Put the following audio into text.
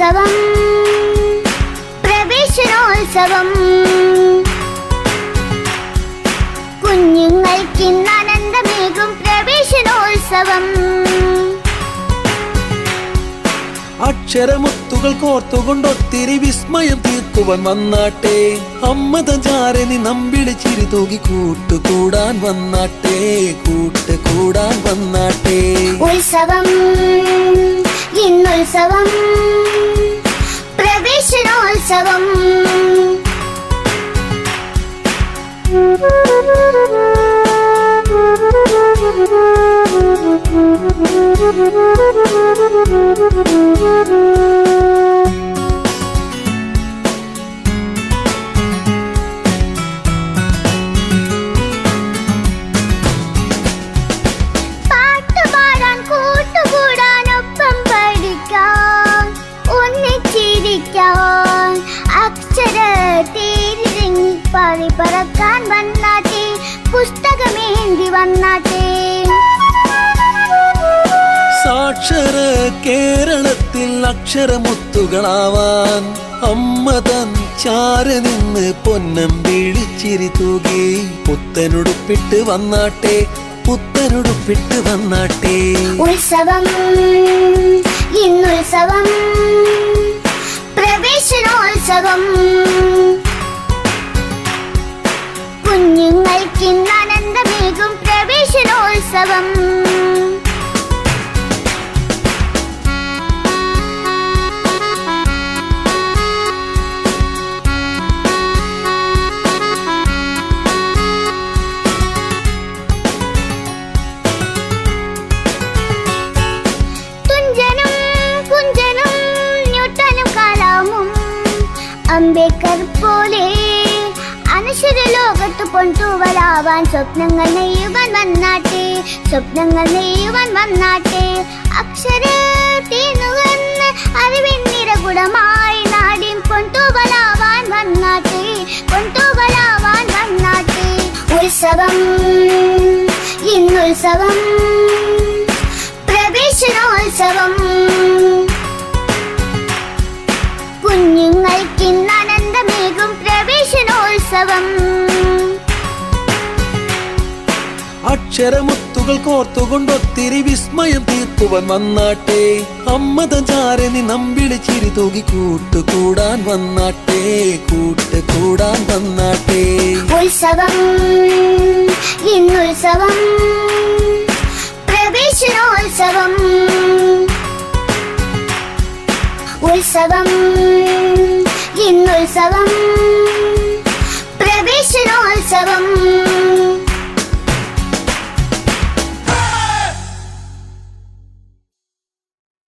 ഉത്സവം പ്രവേശനോത്സവം കുഞ്ഞുങ്ങൾക്കിന്ന് ആനന്ദമേകും പ്രവേശനോത്സവം അക്ഷരമുത്തുകൾ കോർത്തുകൊണ്ടൊത്തിരി വിസ്മയം തീർക്കുവാൻ വന്നാട്ടെ അമ്മതഞ്ചാരനി നമ്പിളി ചിരി തൂകി കൂട്ടുകൂടാൻ വന്നാട്ടെ കൂട്ടുകൂടാൻ വന്നാട്ടെ ഉത്സവം ഇന്നുത്സവം പ്രവേശനോത്സവം പാട്ടുപാടാൻ കൂട്ടുകൂടാൻ ഒപ്പം പഠിക്കാൻ ഒന്നിച്ചിരിക്കാൻ അക്ഷരത്തേരിറങ്ങി പാറി പറക്കാൻ വന്നാട്ടെ പുസ്തകമേന്തി വന്നാട്ടെ സാക്ഷര കേരളത്തിൽ അക്ഷരമുത്തുകളാവാൻ അമ്മ തൻ ചാര നിന്ന് പൊന്നം വിളിച്ചിരി തൂകി പുത്തനുടുപ്പിട്ട് വന്നാട്ടെ പുത്തനുടുപ്പിട്ട് വന്നാട്ടെ ഉത്സവം ഇന്നുത്സവം പ്രവേശനോത്സവം കുഞ്ഞുങ്ങൾക്കിന്ന് ആനന്ദമേകും പ്രവേശനോത്സവം അംബേദ്കർ പോലെ അനശ്വര ലോകത്ത് പൊൻതൂവലാവാൻ സ്വപ്നങ്ങൾ നെയ്യുവാൻ വന്നാട്ടെ സ്വപ്നങ്ങൾ നെയ്യുവാൻ വന്നാട്ടെ അക്ഷരത്തിനുവന്ന് അറിവിൻ നിറകുടമായി നാടിൻ പൊൻതൂവലാവാൻ വന്നാട്ടെ പൊൻതൂവലാവാൻ വന്നാട്ടെ ഉത്സവം ഇന്നുത്സവം പ്രവേശനോത്സവം കുഞ്ഞുങ്ങൾക്കിന്ന് ആനന്ദമേകും പ്രവേശനോത്സവം അക്ഷരമുത്തുകൾ കോർത്തുകൊണ്ടൊത്തിരി വിസ്മയം തീർക്കുവാൻ വന്നാട്ടെ അമ്മതഞ്ചാരനി നമ്പിളി ചിരി തൂകി കൂട്ടുകൂടാൻ വന്നാട്ടെ കൂട്ടുകൂടാൻ വന്നാട്ടെ ഉത്സവം ഇന്നുത്സവം പ്രവേശനോത്സവം ഉത്സവം ഇന്നുത്സവം പ്രവേശനോത്സവം